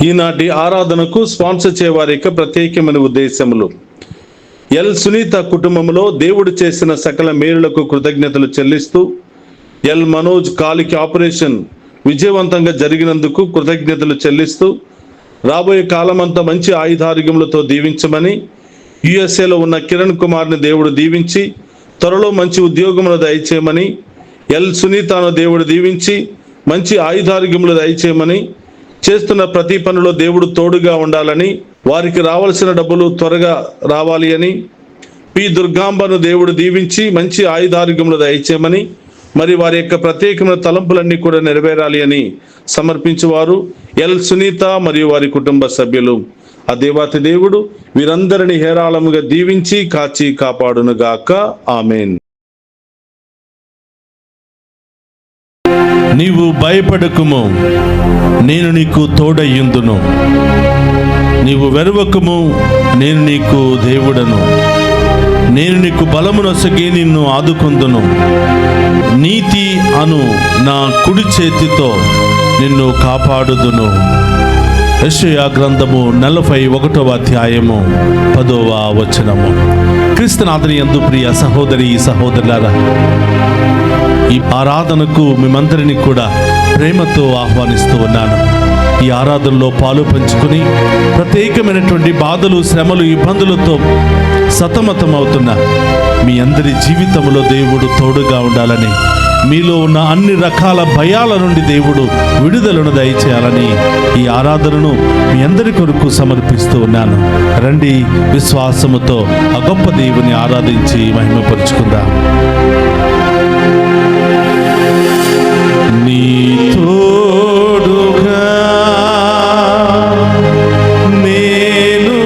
ఈనాటి ఆరాధనకు స్పాన్సర్ చేయవారి యొక్క ప్రత్యేకమైన ఉద్దేశములు: ఎల్ సునీత కుటుంబంలో దేవుడు చేసిన సకల మేలులకు కృతజ్ఞతలు చెల్లిస్తూ, ఎల్ మనోజ్ కాలికి ఆపరేషన్ విజయవంతంగా జరిగినందుకు కృతజ్ఞతలు చెల్లిస్తూ, రాబోయే కాలమంతా మంచి ఆయుధారోగ్యములతో దీవించమని, యుఎస్ఏలో ఉన్న కిరణ్ కుమార్ని దేవుడు దీవించి త్వరలో మంచి ఉద్యోగములు దయచేయమని, ఎల్ సునీతను దేవుడు దీవించి మంచి ఆయుధారోగ్యములు దయచేయమని, చేస్తున్న ప్రతి పనిలో దేవుడు తోడుగా ఉండాలని, వారికి రావాల్సిన డబ్బులు త్వరగా రావాలి అని, పి దుర్గాంబను దేవుడు దీవించి మంచి ఆయుధారోగ్యములు దయచేయమని, మరి వారి యొక్క ప్రత్యేకమైన తలంపులన్నీ కూడా నెరవేరాలి అని సమర్పించేవారు ఎల్ సునీత మరియు వారి కుటుంబ సభ్యులు. ఆ దేవాతి దేవుడు వీరందరినీ హేరాళముగా దీవించి కాచి కాపాడునుగాక. ఆమేన్. నీవు భయపడకుము, నేను నీకు తోడయ్యుందును. నీవు వెరవకుము, నేను నీకు దేవుడను. నేను నీకు బలమునొసగి నిన్ను ఆదుకొందును. నీతి అను నా కుడి చేతితో నిన్ను కాపాడుదును. యెషయా గ్రంథము 41వ అధ్యాయము 10వ వచనము. క్రీస్తునాథుని యందు ప్రియ సహోదరి సహోదరులారా, ఈ ఆరాధనకు మిమ్మందరినీ కూడా ప్రేమతో ఆహ్వానిస్తూ ఉన్నాను. ఈ ఆరాధనలో పాలు పంచుకుని ప్రత్యేకమైనటువంటి బాధలు, శ్రమలు, ఇబ్బందులతో సతమతమవుతున్న మీ అందరి జీవితంలో దేవుడు తోడుగా ఉండాలని, మీలో ఉన్న అన్ని రకాల భయాల నుండి దేవుడు విడుదలను దయచేయాలని ఈ ఆరాధనను మీ అందరి కొరకు సమర్పిస్తూ ఉన్నాను. రండి, విశ్వాసముతో ఆ గొప్ప దేవుని ఆరాధించి మహిమపరుచుకుందాం. నీ తోడుగా నేనుండగా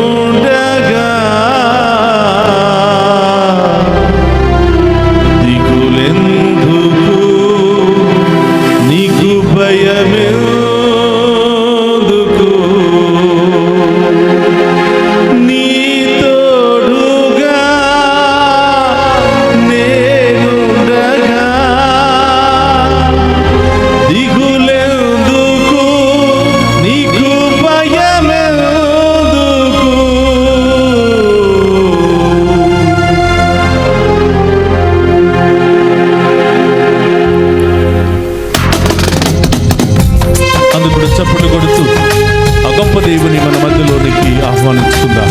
దిగులెందుకు, నీకు భయమెందుకు? నీ తోడుగా నేనుండగా దిగులెందుకు, నీకు భయమెందుకు? అందుకు చప్పట్లు కొడుతూ ఆ గొప్ప దేవుని మన మధ్యలోనికి ఆహ్వానించుకుందాం.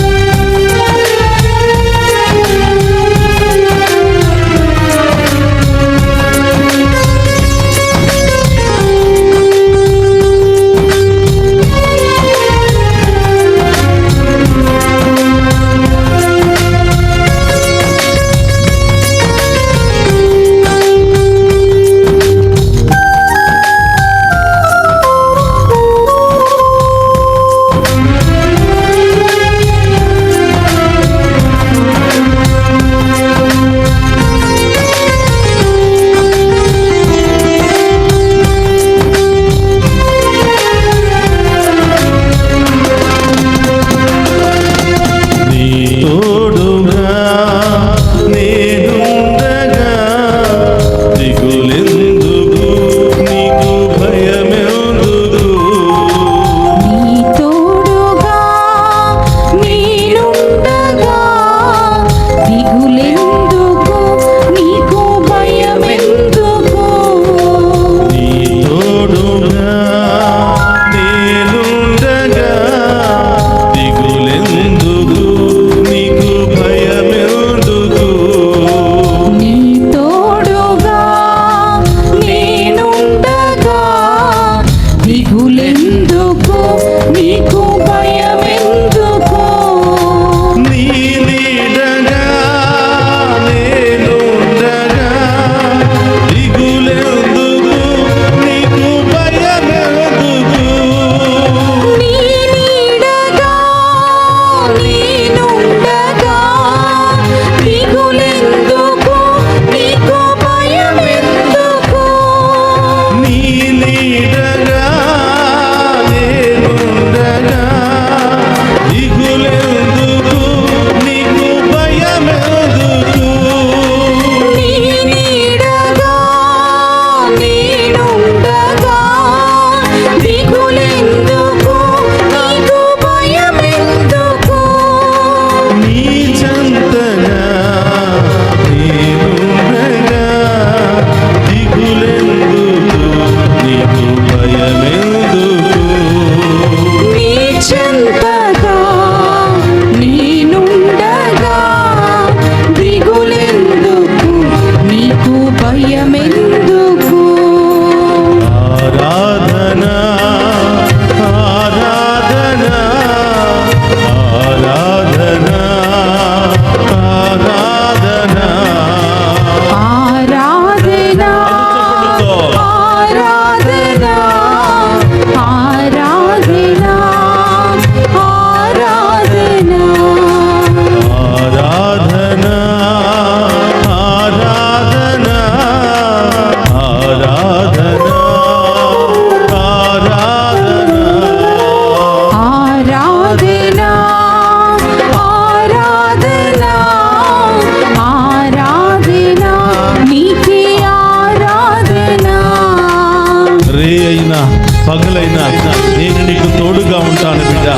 నేను నీకు తోడుగా ఉంటాను బిడ్డ.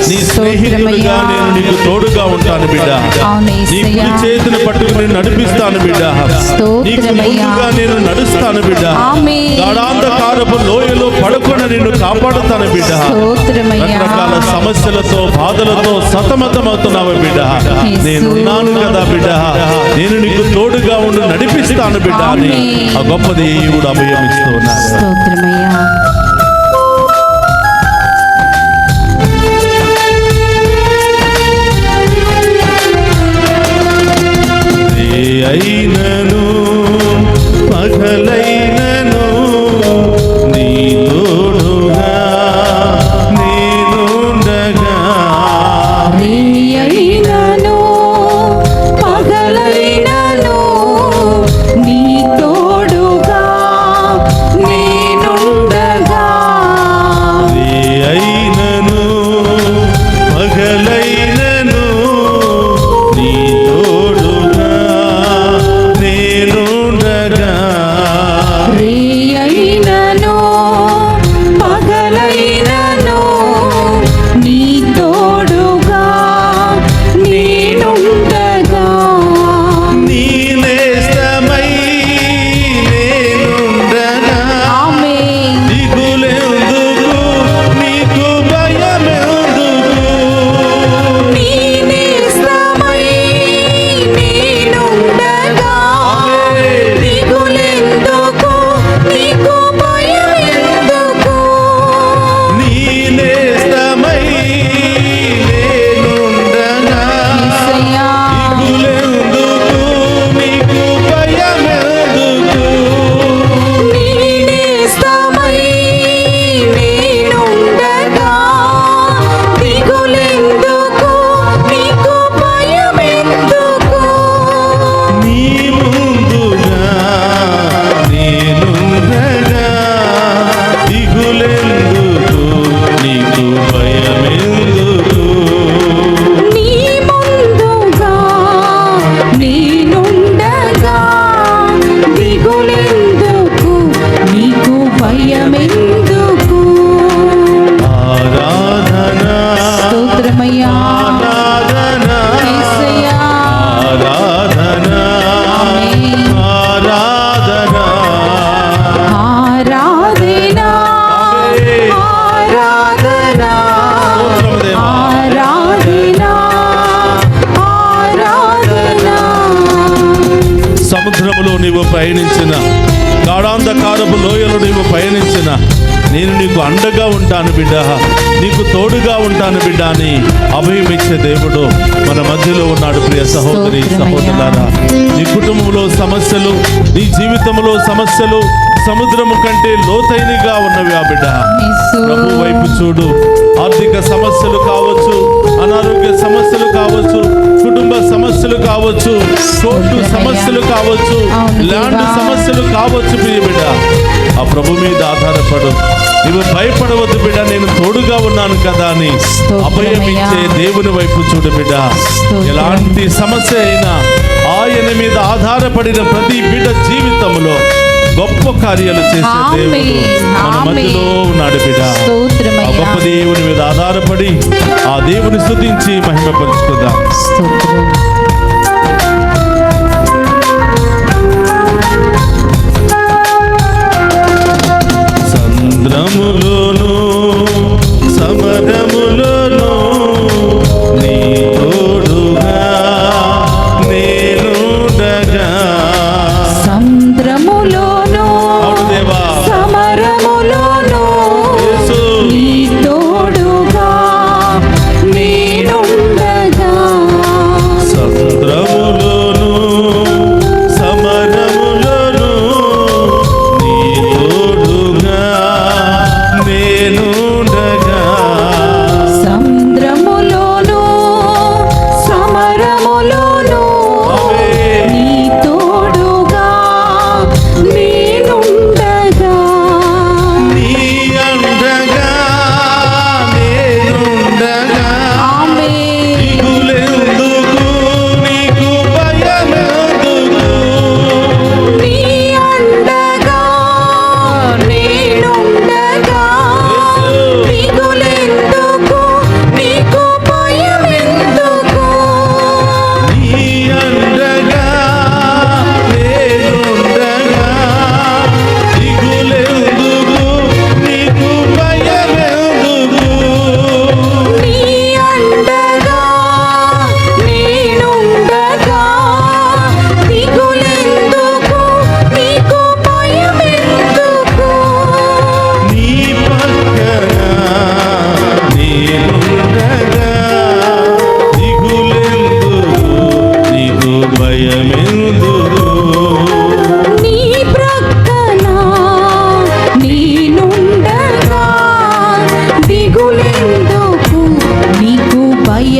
నీ స్నేహితుడిగా నేను నీకు తోడుగా ఉంటాను బిడ్డ. నీ కుడి చేతిని పట్టుకుని నడిపిస్తాను బిడ్డ. నీకు ముందుగా నేను నడుస్తాను బిడ్డ. గాఢాంధకారపు లోయలో పడుకొని నిన్ను కాపాడుతాను బిడ్డ. రకరకాల సమస్యలతో బాధలతో సతమతమవుతున్నావు బిడ్డ. నేను ఉన్నాను కదా బిడ్డ, నేను నీకు తోడుగా ఉండి నడిపిస్తాను బిడ్డ అని ఆ గొప్ప దేవుడు అభయం ఇస్తూ ఉన్నాడు. అయినను పగలైనను నీ తోడుగా నేనుండగా. అయినను పగలైనను నీ తోడుగా నేనుండగా. అయినను పగలైనను నీ తోడుగా నేనుండగా. అయినను పగలైనను నీ తోడుగా నేనుండగా. నీ నేస్తమై నేనుండగా. దిగులెందుకు నీకు భయమెందుకు. నీ నేస్తమై నేనుండగా. దిగులెందుకు నీకు భయమెందుకు. నీ నేస్తమై నేనుండగా. యేసయ్యా, దిగులెందుకు నీకు భయమెందుకు. నీ నేస్తమై నేనుండగా. దిగులెందుకు నీకు భయమెందుకు. నీ ముందుగా నేనుండగా. దిగులెందుకు నీకు భయమెందుకు. నీ ముందుగా నేనుండగా. దిగులెందుకు నీకు భయమెందుకు. ఆరాధనా స్తోత్రమయ్యా, ఆరాధనా యేసయ్యా. ఆరాధనా ఆమేన్. ఆరాధనా ఆరాధనా, ఆరాధనా, ఆరాధనా, ఆరాధనా. సముద్రములో నీవు పయనించిన, గాఢాంధకారపు లోయలో నీవు పయనించిన, నేను నీకు అండగా ఉంటాను బిడ్డ, నీకు తోడుగా ఉంటాను బిడ్డ అని అభయం ఇచ్చే దేవుడు మన మధ్యలో ఉన్నాడు. ప్రియ సహోదరి సహోదరులారా, నీ కుటుంబంలో సమస్యలు, నీ జీవితంలో సమస్యలు సముద్రము కంటే లోతైనగా ఉన్నవి ఆ బిడ్డ. ప్రభు వైపు చూడు. ఆర్థిక సమస్యలు కావచ్చు, అనారోగ్య సమస్యలు కావచ్చు, కుటుంబ సమస్యలు కావచ్చు, కోర్టు సమస్యలు కావచ్చు, ల్యాండ్ సమస్యలు కావచ్చు. ప్రియ బిడ్డ, ఆ ప్రభు మీద ఆధారపడు. నీవు భయపడవద్దు బిడ్డ, నేను తోడుగా ఉన్నాను కదా అని అభయం ఇచ్చే దేవుని వైపు చూడు బిడ్డ. ఎలాంటి సమస్య అయినా ఆయన మీద ఆధారపడిన ప్రతి బిడ్డ జీవితంలో గొప్ప కార్యాలు చేసే దేవుడు మన మధ్యలో ఉన్నాడు బిడ్డ. ఆ గొప్ప దేవుని మీద ఆధారపడి ఆ దేవుని స్తుతించి మహిమపరుచుకుందాం. సంద్రములోను సమరములోను నీ తోడుగా నేనుండగా. సంద్రములోను అవును దేవా, సమరములోను యేసు నీ తోడుగా నేనుండగా.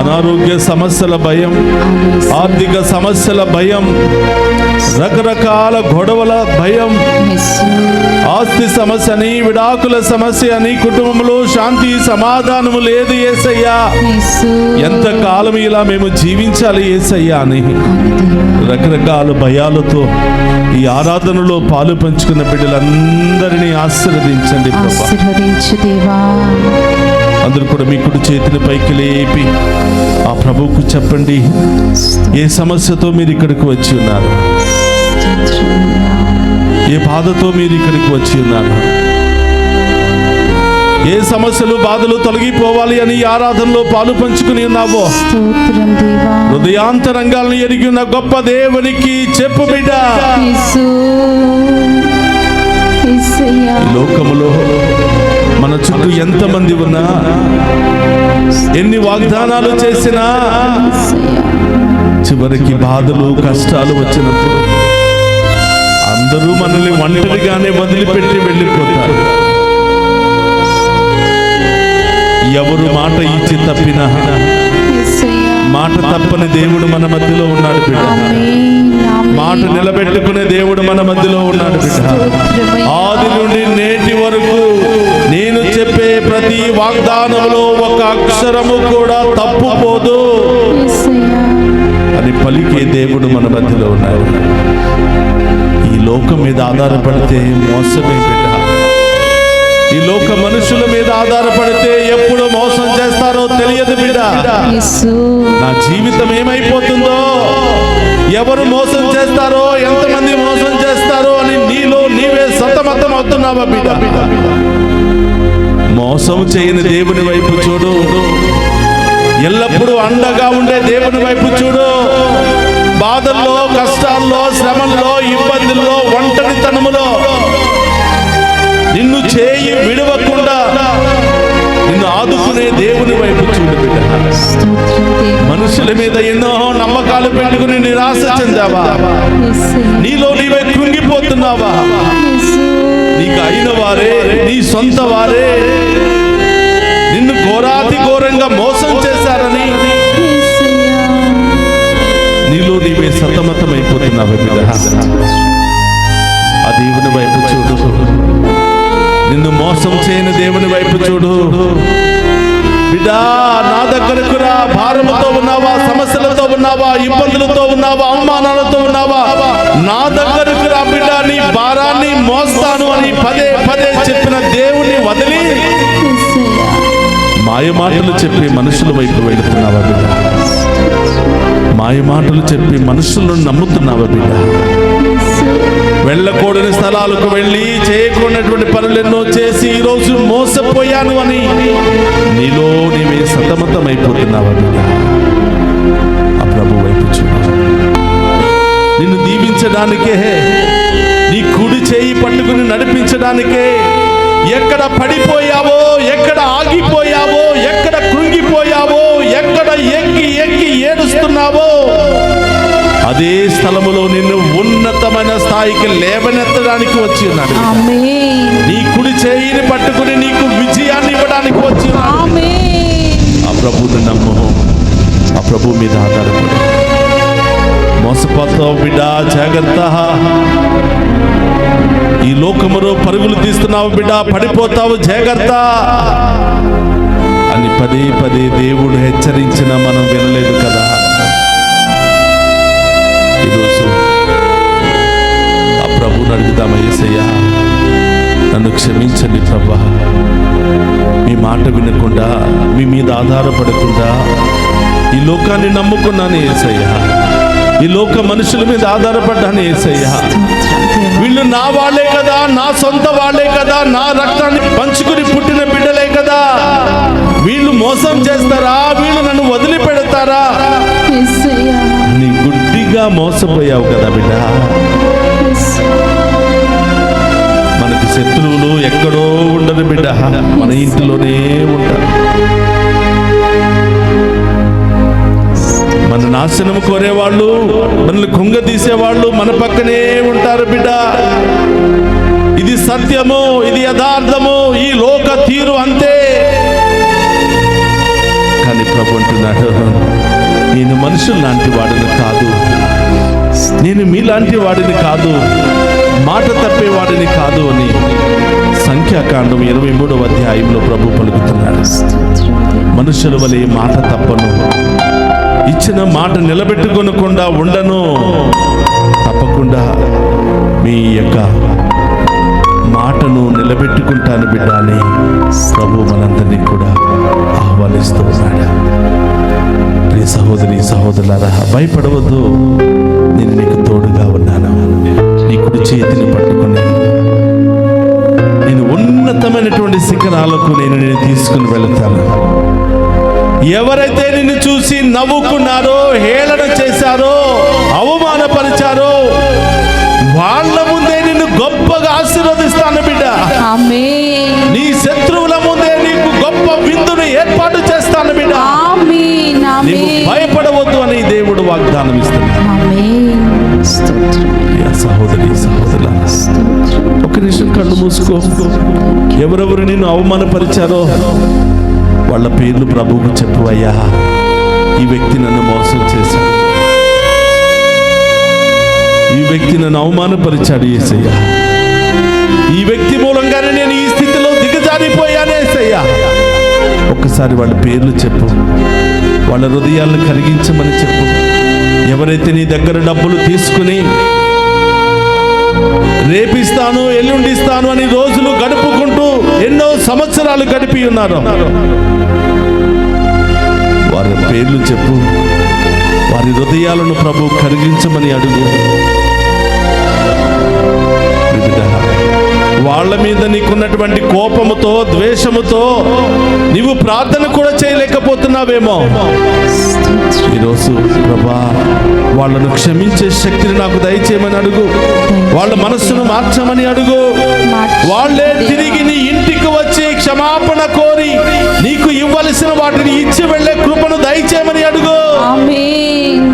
అనారోగ్య సమస్యల భయం, ఆర్థిక సమస్యల భయం, రకరకాల గొడవల భయం, ఆస్తి సమస్య అని, విడాకుల సమస్య అని, కుటుంబంలో శాంతి సమాధానము లేదు యేసయ్యా, ఎంతకాలం ఇలా మేము జీవించాలి యేసయ్యా అని రకరకాల భయాలతో ఈ ఆరాధనలో పాలు పంచుకున్న బిడ్డలందరినీ ఆశీర్వదించండి ప్రభా. అందరూ కూడా మీ కుడి చేతిని పైకి లేపి ఆ ప్రభువుకు చెప్పండి, ఏ సమస్యతో మీరు ఇక్కడికి వచ్చి ఉన్నారు, ఏ బాధతో మీరు ఇక్కడికి వచ్చి ఉన్నారు, ఏ సమస్యలు బాధలు తొలగిపోవాలి అని ఈ ఆరాధనలో పాలు పంచుకుని ఉన్నావో హృదయాంతరంగాలను ఎరిగి ఉన్న గొప్ప దేవునికి చెప్పు బిడ్డ. లోకములో మన చుట్టూ ఎంతమంది ఉన్నా, ఎన్ని వాగ్దానాలు చేసినా, చివరికి బాధలు కష్టాలు వచ్చినప్పుడు అందరూ మనల్ని ఒంటరిగానే వదిలిపెట్టి వెళ్ళిపోతారు. ఎవరు మాట ఇచ్చి తప్పినా మాట తప్పని దేవుడు మన మధ్యలో ఉన్నాడు బిడ్డ. మాట నిలబెట్టుకునే దేవుడు మన మధ్యలో ఉన్నాడు బిడ్డ. ఆది నుండి నేటి వరకు నేను చెప్పే ప్రతి వాగ్దానంలో ఒక అక్షరము కూడా తప్పుపోదు అని పలికే దేవుడు మన మధ్యలో ఉన్నాడు. ఈ లోకం మీద ఆధారపడితే మోసమే బిడ్డ. ఈ లోక మనుషుల మీద ఆధారపడితే ఎప్పుడు మోసం చేస్తారో తెలియదు బిడ్డ. నా జీవితం ఏమైపోతుందో, ఎవరు మోసం చేస్తారో, ఎంతమంది మోసం చేస్తారో అని నీలో నీవే సతమతం అవుతున్నావా బిడ్డ? మోసం చేయని దేవుని వైపు చూడు. ఎల్లప్పుడూ అండగా ఉండే దేవుని వైపు చూడు. బాధల్లో, కష్టాల్లో, శ్రమల్లో, ఇబ్బందుల్లో, ఒంటరితనములో నిన్ను చేయి విడవకుండా నిన్ను ఆదుకునే దేవుని వైపు చూడు బిడ్డ. మనుషుల మీద ఎన్నో నమ్మకాలు పెట్టుకుని నిరాశ చెందావా? నీలో నీవే కృంగిపోతున్నావా? నీకు అయిన వారే, నీ సొంత వారే నిన్ను ఘోరాతి ఘోరంగా మోసం చేశారని నీలో నీవే సతమతమైపోతున్నావా బిడ్డ? ఆ దేవుని వైపు చూడు. నిన్ను మోసం చేయని దేవుని వైపు చూడు బిడ్డా. నా దగ్గరకు రా. భారముతో ఉన్నావా, సమస్యలతో ఉన్నావా, ఇబ్బందులతో ఉన్నావా, అవమానాలతో ఉన్నావా, నా దగ్గరకు రా బిడ్డా, నీ భారాన్ని మోస్తాను అని పదే పదే చెప్పిన దేవుని వదిలి మాయ మాటలు చెప్పి మనుషుల వైపు వెళుతున్నావా బిడ్డ? మాయ మాటలు చెప్పి మనుషులను నమ్ముతున్నావా బిడ్డ? వెళ్ళకూడని స్థలాలకు వెళ్ళి చేయకూడనటువంటి పనులు ఎన్నో చేసి ఈరోజు మోసపోయాను అని నీలో నీవే సతమతమైపోతున్నావా బిడ్డ? ఆ ప్రభు వైపు చూడు. నిన్ను దీవించడానికే, నీ కుడి చేయి పట్టుకుని నడిపించడానికే, ఎక్కడ పడిపోయావో, ఎక్కడ ఆగిపోయావో, ఎక్కడ కృంగిపోయావో, ఎక్కడ ఎక్కి ఎక్కి ఏడుస్తున్నావో అదే స్థలములో నిన్ను ఉన్నతమైన స్థాయికి లేవనెత్తడానికి వచ్చి ఉన్నాడు. నీ కుడి చేయిని పట్టుకుని నీకు విజయాన్ని ఇవ్వడానికి వచ్చి ఉన్నాడు. ఆ ప్రభువుని నమ్ము. ఆ ప్రభు మీద ఆధారపడు. మోసపోతావు బిడ్డ, జాగ్రత్త. ఈ లోకములో పరుగులు తీస్తున్నావు బిడ్డ, పడిపోతావు, జాగ్రత్త అని పదే పదే దేవుడు హెచ్చరించినా మనం వినలేదు కదా. ఈరోజు ఆ ప్రభువుని అడుగుదామా, యేసయ్యా నన్ను క్షమించండి ప్రభా. మీ మాట వినకుండా, మీ మీద ఆధారపడకుండా ఈ లోకాన్ని నమ్ముకున్నాను యేసయ్యా. ఈ లోక మనుషుల మీద ఆధారపడ్డాను యేసయ్యా. వీళ్ళు నా వాళ్ళే కదా, నా సొంత వాళ్ళే కదా, నా రక్తాన్ని పంచుకుని పుట్టిన బిడ్డలే కదా, వీళ్ళు మోసం చేస్తారా, వీళ్ళు నన్ను వదిలిపెడతారా నీ గుడ్డిగా మోసపోయావు కదా బిడ్డ. మనకు శత్రువులు ఎక్కడో ఉండరు బిడ్డ, మన ఇంటిలోనే ఉంటారు. మన నాశనం కోరేవాళ్ళు, మనల్ని కుంగదీసేవాళ్ళు మన పక్కనే ఉంటారు బిడ్డ. ఇది సత్యము, ఇది యథార్థము, ఈ లోక తీరు అంతే. కానీ ప్రభు అంటున్నాడు, నేను మనుషులు లాంటి వాడిని కాదు, నేను మీలాంటి వాడిని కాదు, మాట తప్పేవాడిని కాదు అని సంఖ్యాకాండం 23వ అధ్యాయంలో ప్రభు పలుకుతున్నాడు. మనుషుల వలె మాట తప్పను, ఇచ్చిన మాట నిలబెట్టుకొనకుండా ఉండను, తప్పకుండా మీ యొక్క మాటను నిలబెట్టుకుంటాను బిడ్డ అని ప్రభు మనందరినీ కూడా ఆహ్వానిస్తూ ఉన్నాడు. ప్రియ సహోదరి సహోదరులారా, భయపడవద్దు, నేను నీకు తోడుగా ఉన్నాను. నీ కుడి చేతిని పట్టుకుని నేను ఉన్నతమైనటువంటి శిఖరాలకు నేను తీసుకుని వెళతాను. ఎవరైతే నిన్ను చూసి నవ్వుకున్నారో, హేళన చేశారో, అవమానపరిచారో వాళ్ళ ముందే నిన్ను గొప్పగా ఆశీర్వదిస్తాను బిడ్డ. ఆమేన్. నీ శత్రువుల ముందే నీకు గొప్ప విందును ఏర్పాటు చేస్తాను బిడ్డ. ఆమేన్. నీవు ఆమేన్. భయపడవద్దు అని దేవుడు వాగ్దానం ఇస్తున్నాడు. ఆమేన్. స్తోత్రం. సహోదరి సహోదరులారా, ఒక నిమిషం కళ్ళు మూసుకో. ఎవరెవరు నిన్ను అవమానపరిచారో వాళ్ళ పేర్లు ప్రభువుకు చెప్పువయ్యా. ఈ వ్యక్తి నన్ను మోసం చేశాడు, ఈ వ్యక్తి నన్ను అవమానపరిచాడు యేసయ్యా, ఈ వ్యక్తి మూలంగానే నేను ఈ స్థితిలో దిగజారిపోయాను యేసయ్యా. ఒక్కసారి వాళ్ళ పేర్లు చెప్పు, వాళ్ళ హృదయాలను కరిగించమని చెప్పు. ఎవరైతే నీ దగ్గర డబ్బులు తీసుకుని రేపిస్తాను ఎల్లుండిస్తాను అని రోజులు గడుపుకుంటూ ఎన్నో సంవత్సరాలు గడిపి ఉన్నారు, వారి పేర్లు చెప్పు. వారి హృదయాలను ప్రభు కరిగించమని అడుగు. వాళ్ళ మీద నీకున్నటువంటి కోపముతో, ద్వేషముతో నీవు ప్రార్థన కూడా చేయలేకపోతున్నావేమో. ఈరోజు ప్రభా, వాళ్ళను క్షమించే శక్తిని నాకు దయచేయమని అడుగు. వాళ్ళ మనస్సును మార్చమని అడుగు. వాళ్ళే తిరిగి నీ ఇంటికి వచ్చి క్షమాపణ కోరి నీకు ఇవ్వవలసిన వాటిని ఇచ్చి వెళ్ళే కృపను దయచేయమని అడుగు. ఆమేన్.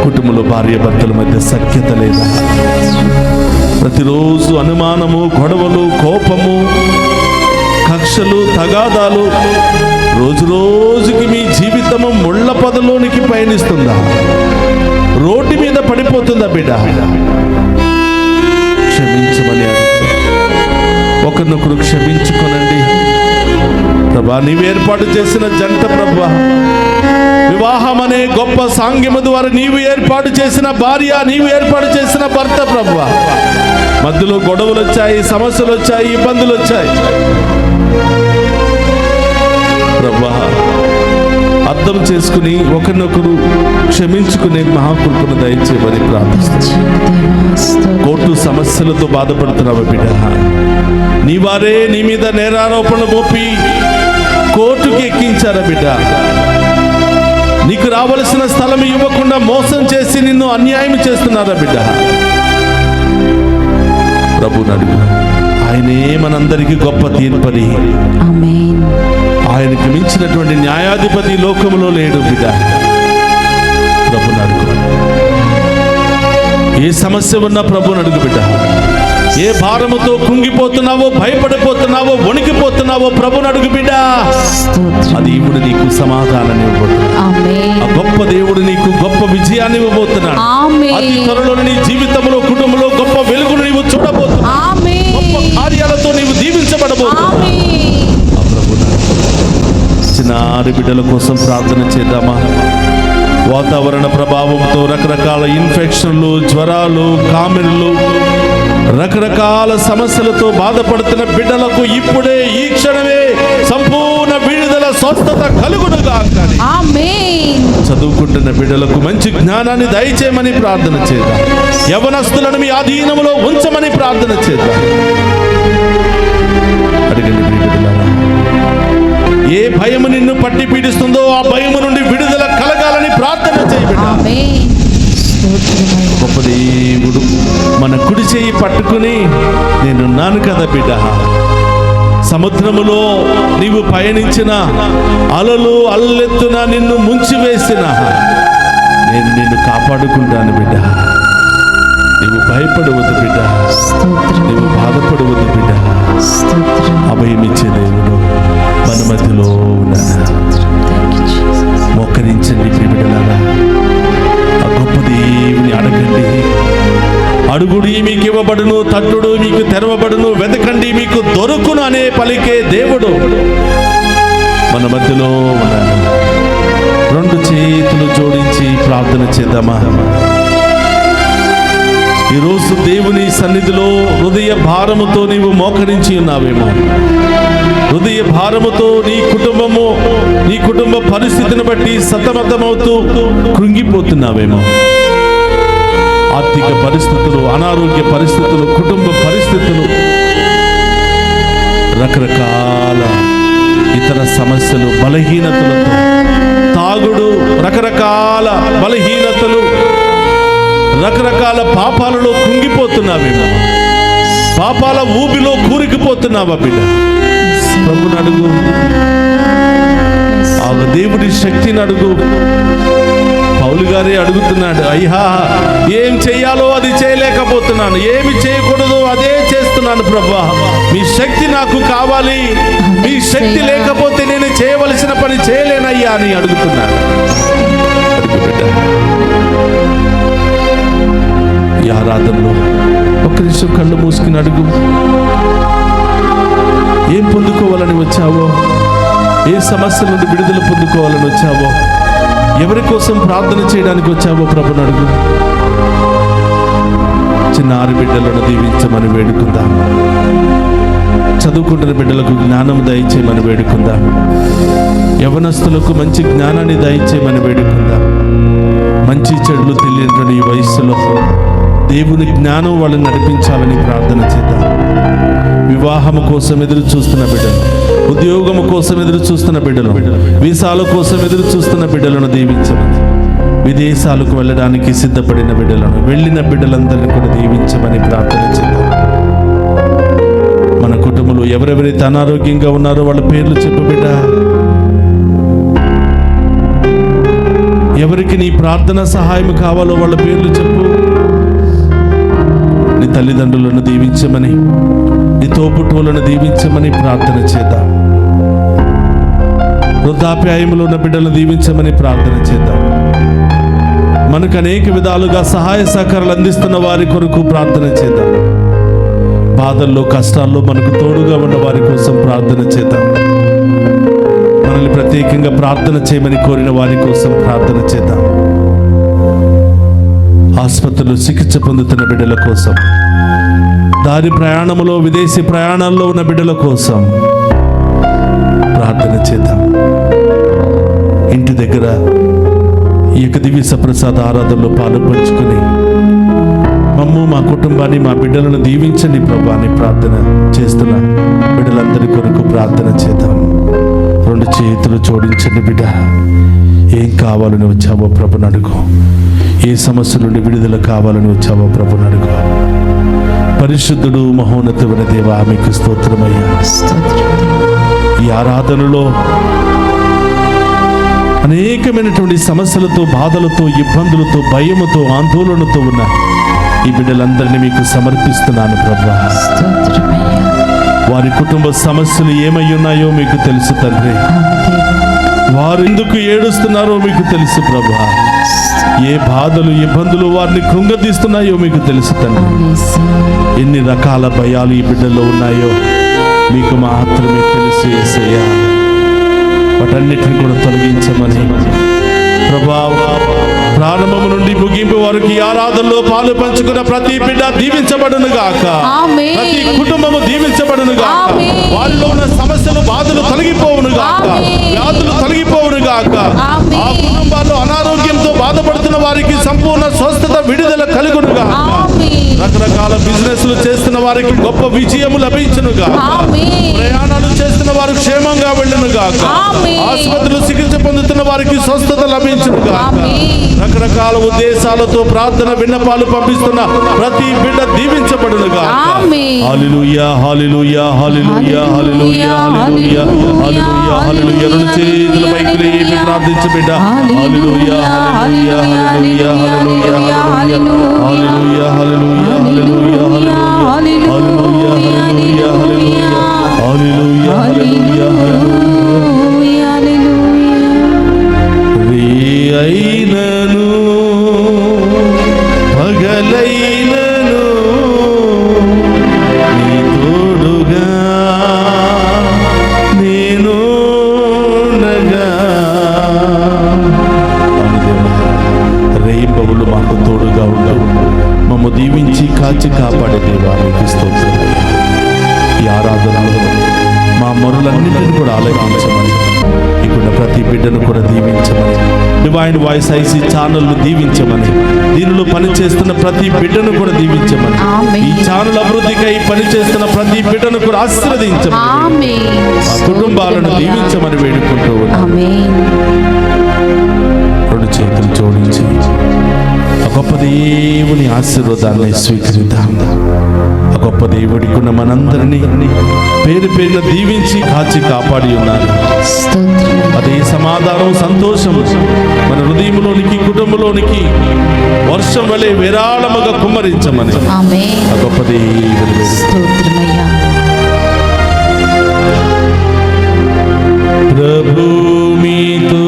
కుటుంబంలో భార్య భర్తల మధ్య సఖ్యత లేదా? ప్రతిరోజు అనుమానము, గొడవలు, కోపము, కక్షలు, తగాదాలు, రోజు రోజుకి మీ జీవితము ముళ్ళ పొదలోనికి పయనిస్తుందా? రోడ్డు మీద పడిపోతుందా బిడ్డ? క్షమించమని అడుగుతా. ఒకరినొకరు క్షమించుకొనండి ప్రభా. నీవు ఏర్పాటు చేసిన జంట ప్రభా, వివాహం అనే గొప్ప సాంగ్యము ద్వారా నీవు ఏర్పాటు చేసిన భార్య, నీవు ఏర్పాటు చేసిన భర్త ప్రభువా, మధ్యలో గొడవలు వచ్చాయి, సమస్యలు వచ్చాయి, ఇబ్బందులు వచ్చాయి ప్రభువా. అర్థం చేసుకుని ఒకరినొకరు క్షమించుకునే మహాకృపను దయచేయమని ప్రార్థిస్తున్నాను. కోర్టు సమస్యలతో బాధపడుతున్నావు బిడ్డ, నీ వారే నీ మీద నేరారోపణ మోపి కోర్టుకి ఎక్కించారా బిడ్డ? నీకు రావలసిన స్థలం ఇవ్వకుండా మోసం చేసి నిన్ను అన్యాయం చేస్తున్నారా బిడ్డ? ప్రభువుని అడుగు. ఆయనే మనందరికీ గొప్ప తీర్పరి. ఆమేన్. ఆయనకు మించినటువంటి న్యాయాధిపతి లోకములో లేడు బిడ్డ. ప్రభువుని అడుగు. ఏ సమస్య ఉన్నా ప్రభువుని అడుగు బిడ్డ. ఏ భారముతో కుంగిపోతున్నావో, భయపడిపోతున్నావో, వణికిపోతున్నావో ప్రభువుని అడుగు బిడ్డ. అది ఇప్పుడు నీకు సమాధానాన్ని ఇవ్వబోతున్నాడు. ఆ గొప్ప దేవుడు నీకు గొప్ప విజయాన్ని ఇవ్వబోతున్నాడు. అతి త్వరలో నీ జీవితంలో, కుటుంబంలో గొప్ప వెలుగును నీవు చూడబోతున్నావు. గొప్ప కార్యాలతో నీవు దీవించబడబోతున్నావు. చిన్నారి బిడ్డల కోసం ప్రార్థన చేద్దామా? వాతావరణ ప్రభావంతో రకరకాల ఇన్ఫెక్షన్లు, జ్వరాలు, కామెర్లు, రకరకాల సమస్యలతో బాధపడుతున్న బిడ్డలకు ఇప్పుడే ఈ క్షణమే సంపూర్ణ విడుదల, స్వస్థత కలుగునుగా. చదువుకుంటున్న బిడ్డలకు మంచి జ్ఞానాన్ని దయచేయమని ప్రార్థన చేద్దాం. యవనస్తులను మీ ఆధీనంలో ఉంచమని ప్రార్థన చేద్దాం. అడగండి బిడ్డలారా, ఏ భయము నిన్ను పట్టి పీడిస్తుందో ఆ భయము నుండి విడుదల కలగాలని ప్రార్థన చేయబడి గొప్ప దేవుడు మన కుడి చేయి పట్టుకుని, నేనున్నాను కదా బిడ్డ, సముద్రములో నీవు పయనించిన, అలలు అల్లెత్తున నిన్ను ముంచివేసిన, నేను నిన్ను కాపాడుకుంటాను బిడ్డ. నీవు భయపడవద్దు బిడ్డ, నీవు బాధపడవద్దు బిడ్డ. అభయమిచ్చే దేవుడు మన మధ్యలో ఉన్నాడు. మోకరించండి బిడ్డలారా, ఆ గొప్ప దేవుని అడగండి. అడుగుడి మీకు ఇవ్వబడును, తట్టుడు మీకు తెరవబడును, వెతకండి మీకు దొరుకును అనే పలికే దేవుడు మన మధ్యలో ఉన్నాడు. రెండు చేతులు జోడించి ప్రార్థన చేద్దామా? ఈరోజు దేవుని సన్నిధిలో హృదయ భారముతో నీవు మోకరించి ఉన్నావేమో, హృదయ భారముతో నీ కుటుంబ పరిస్థితిని బట్టి సతమతమవుతూ కృంగిపోతున్నావేమో. ఆర్థిక పరిస్థితులు, అనారోగ్య పరిస్థితులు, కుటుంబ పరిస్థితులు, రకరకాల ఇతర సమస్యలు, బలహీనతలతో, తాగుడు, రకరకాల బలహీనతలు, రకరకాల పాపాలలో కృంగిపోతున్నావేమో. పాపాల ఊబిలో కూరుకుపోతున్నావా బిడ్డ? ప్రభుని అడుగు, ఆ దేవుడి శక్తిని అడుగు. పౌలు గారే అడుగుతున్నాడు, అయ్యా ఏం చెయ్యాలో అది చేయలేకపోతున్నాను, ఏమి చేయకూడదు అదే చేస్తున్నాను ప్రభువా, మీ శక్తి నాకు కావాలి, మీ శక్తి లేకపోతే నేను చేయవలసిన పని చేయలేనయ్యా అని అడుగుతున్నాడు. అడుగు బిడ్డ. ఈ ఆరాధనలో ఒక్క నిమిషం కళ్ళు మూసుకుని అడుగు. ఏం పొందుకోవాలని వచ్చావో, ఏ సమస్య నుండి విడుదల పొందుకోవాలని వచ్చావో, ఎవరి కోసం ప్రార్థన చేయడానికి వచ్చావో ప్రభుని అడుగు. చిన్నారి బిడ్డలను దీవించమని వేడుకుందాం. చదువుకుంటున్న బిడ్డలకు జ్ఞానం దయచేయమని వేడుకుందాం. యవనస్తులకు మంచి జ్ఞానాన్ని దయచేయమని వేడుకుందాం. మంచి చెడులు తెలియని ఈ వయస్సులో దేవుని జ్ఞానం వాళ్ళని నడిపించాలని ప్రార్థన చేద్దాం. వివాహము కోసం ఎదురు చూస్తున్న బిడ్డలు, ఉద్యోగము కోసం ఎదురు చూస్తున్న బిడ్డలు, వీసాల కోసం ఎదురు చూస్తున్న బిడ్డలను దీవించమని, విదేశాలకు వెళ్ళడానికి సిద్ధపడిన బిడ్డలను, వెళ్ళిన బిడ్డలందరినీ కూడా దీవించమని ప్రార్థన చేద్దాం. మన కుటుంబంలో ఎవరెవరైతే అనారోగ్యంగా ఉన్నారో వాళ్ళ పేర్లు చెప్పు బిడ్డ. ఎవరికి నీ ప్రార్థన సహాయం కావాలో వాళ్ళ పేర్లు చెప్పు. నీ తల్లిదండ్రులను దీవించమని, నీ తోబుట్టువులను దీవించమని ప్రార్థన చేద్దాం. వృద్ధాప్యాయంలో ఉన్న బిడ్డలను దీవించమని ప్రార్థన చేద్దాం. మనకు అనేక విధాలుగా సహాయ సహకారాలు అందిస్తున్న వారి కొరకు ప్రార్థన చేద్దాం. బాధల్లో, కష్టాల్లో మనకు తోడుగా ఉన్న వారి కోసం ప్రార్థన చేద్దాం. మనల్ని ప్రత్యేకంగా ప్రార్థన చేయమని కోరిన వారి కోసం ప్రార్థన చేద్దాం. ఆసుపత్రులు చికిత్స పొందుతున్న బిడ్డల కోసం, దారి ప్రయాణంలో, విదేశీ ప్రయాణాల్లో ఉన్న బిడ్డల కోసం ప్రార్థన చేద్దాం. ఇంటి దగ్గర ఈ యొక్క దివ్య సప్రసాద ఆరాధనలో పాలు పంచుకుని మమ్ము, మా కుటుంబాన్ని, మా బిడ్డలను దీవించండి ప్రభు అని ప్రార్థన చేస్తున్న బిడ్డలందరి కొరకు ప్రార్థన చేద్దాం. రెండు చేతులు జోడించండి బిడ్డ. ఏం కావాలని వచ్చావో ప్రభుని అడుగు. ఏ సమస్య నుండి విడుదల కావాలని వచ్చావో ప్రభుని అడుగు. పరిశుద్ధుడు, మహోన్నతమైన దేవా, మీకు స్తోత్రమయ్యా. ఈ ఆరాధనలో అనేకమైనటువంటి సమస్యలతో, బాధలతో, ఇబ్బందులతో, భయముతో, ఆందోళనతో ఉన్న ఈ బిడ్డలందరినీ మీకు సమర్పిస్తున్నాను ప్రభువా. వారి కుటుంబ సమస్యలు ఏమై ఉన్నాయో మీకు తెలుసు తండ్రి. వారు ఎందుకు ఏడుస్తున్నారో మీకు తెలుసు ప్రభువా. ఏ బాధలు, ఇబ్బందులు వారిని కృంగదీస్తున్నాయో మీకు తెలుసు తండ్రి. ఎన్ని రకాల భయాలు ఈ బిడ్డల్లో ఉన్నాయో మీకు మాత్రమే తెలుసు యేసయ్యా. వాటన్నిటిని కూడా తొలగించమని ప్రభువా, ప్రారంభము నుండి ముగింపు వరకు ఈ ఆరాధనలో పాలు పంచుకున్న ప్రతి బిడ్డ దీవించబడును గాక. ప్రతి కుటుంబము దీవించబడును గాక. వారిలో ఉన్న సమస్యలు, బాధలు తొలగిపోవును గాక. వ్యాధులు తొలగిపోవును గాక. ఆ కుటుంబాల్లో అనారోగ్యంతో బాధపడుతున్న వారికి సంపూర్ణ స్వస్థత, విడుదల కలుగును గాక. రకరకాల బిజినెస్లు చేస్తున్న వారికి గొప్ప విజయము లభించును గాక. ప్రయాణాలు చేస్తున్న వారు క్షేమంగా వెళ్ళును గాక. ఆసుపత్రులు చికిత్స పొందుతున్న వారికి స్వస్థత లభించును గాక. రకరకాల ఉద్దేశాలతో ప్రార్థన విన్నపాలు పంపిస్తున్న ప్రతి బిడ్డ దీవించబడునుగా. ఆమేన్. హల్లెలూయా హల్లెలూయా హల్లెలూయా హల్లెలూయా హల్లెలూయా హల్లెలూయా హల్లెలూయా. రెండు చేతుల పైకి లేపి ప్రార్థించు బిడ్డ. హల్లెలూయా హల్లెలూయా హల్లెలూయా హల్లెలూయా హల్లెలూయా హల్లెలూయా హల్లెలూయా హల్లెలూయా హల్లెలూయా హల్లెలూయా హల్లెలూయా హల్లెలూయా అయినను పగలైనను నీ తోడుగా నేను రేయింబవులు మాకు తోడుగా ఉండవు. మమ్మ దీవించి కాచి కాపాడే దేవా నీకు స్తోత్రం. ఈ ఆరాధనలో మా మొరలన్నింటిని కూడా ఆలకించమని, ఇక్కడ ప్రతి బిడ్డను కూడా దీవించమని, డివైన్ వాయిస్ ఐసీ ఛానల్ దీవించమని, దీనిలో పనిచేస్తున్న ప్రతి బిడ్డను కూడా దీవించమని, ఈ ఛానల్ అభివృద్ధికై పనిచేస్తున్న ప్రతి బిడ్డను కూడా ఆశీర్వదించమని, ఆ కుటుంబాలను దీవించమని వేడుకుంటూ ఉన్నాం. రెండు చేతులు జోడించి ఆ గొప్ప దేవుని ఆశీర్వాదాన్ని స్వీకరిద్దాం. ఆ గొప్ప దేవుడికి ఉన్న మనందరినీ పేరు పేరున దీవించి కాచి కాపాడి ఉన్నారు. అదే సమాధానం, సంతోషం మన హృదయంలోనికి, కుటుంబంలోనికి వర్షం వలె విరాళముగా కుమ్మరించమని ఆ గొప్ప దేవుని ప్రభు మీతో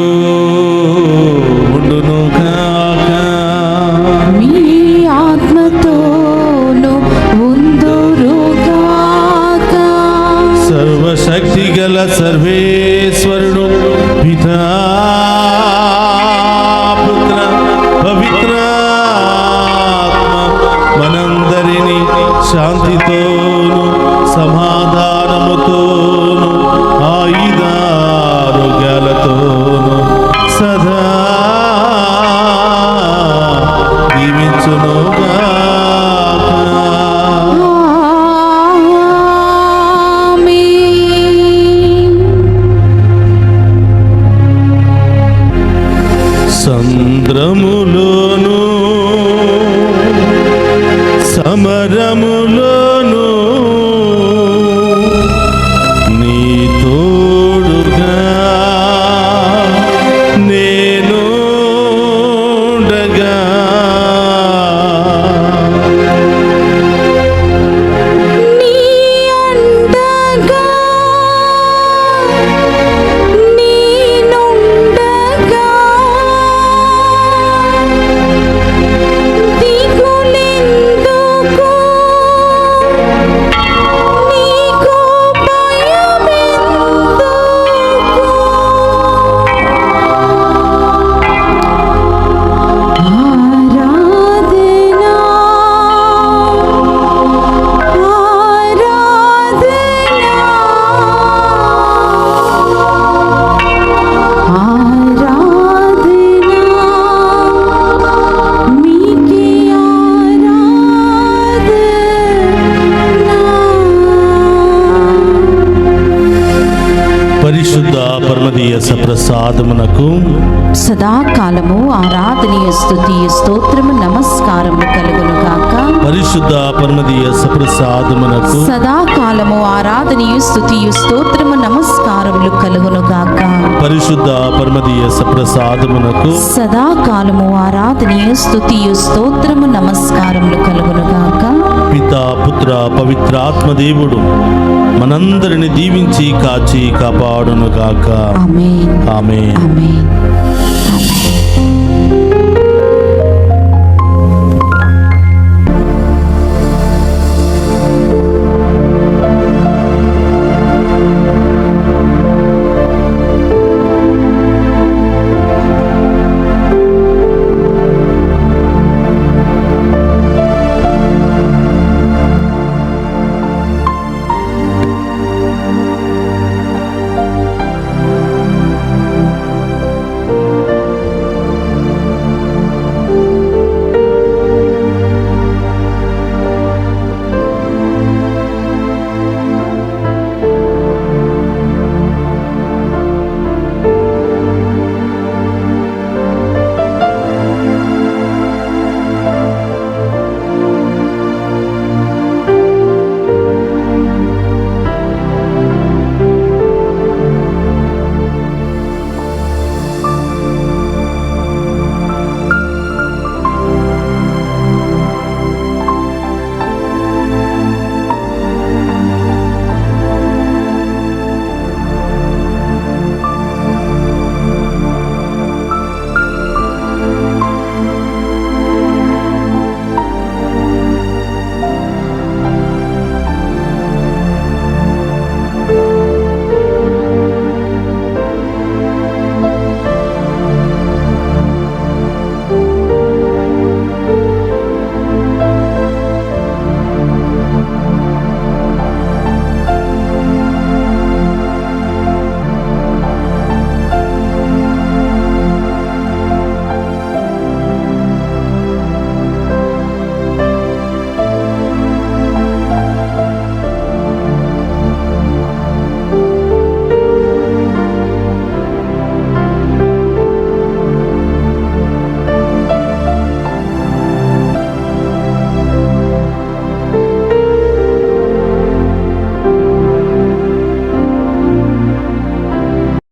ఉండును గాక, మీ ఆత్మతోను ఉందురుగాక. సర్వశక్తి గల సర్వేశ్వరుడు పితా పుత్ర పవిత్రాత్మ మనందరినీ శాంతితోను సమాధానముతోను ఆయుధారోగ్యాలతోను సదా దీవించునుగాక. సంద్రములోను సమరములోను నీ తోడుగా నేనుండగా, నీ అండగా నేనుండగా, దిగులెందుకు నీకు భయమెందుకు. ఆరాధనా మీకే పరిశుద్ధ పరమదీయ సప్రసాదమునకు సదాకాలము ఆరాధనీయ స్తుతియ స్తోత్రము నమస్కారము కలుగును గాక. పరిశుద్ధ పరమదీయ సప్రసాదమునకు సదాకాలము ఆరాధనీయ స్తుతియ స్తోత్రము నమస్కారములు కలుగును గాక. పరిశుద్ధ పరమదీయ సప్రసాదమునకు సదాకాలము ఆరాధనీయ స్తుతియ స్తోత్రము నమస్కారములు కలుగును గాక. పితా పుత్ర పవిత్రాత్మ దేవుడు మనందరిని దీవించి కాచి కాపాడును గాక. ఆమేన్ ఆమేన్. ఆమేన్.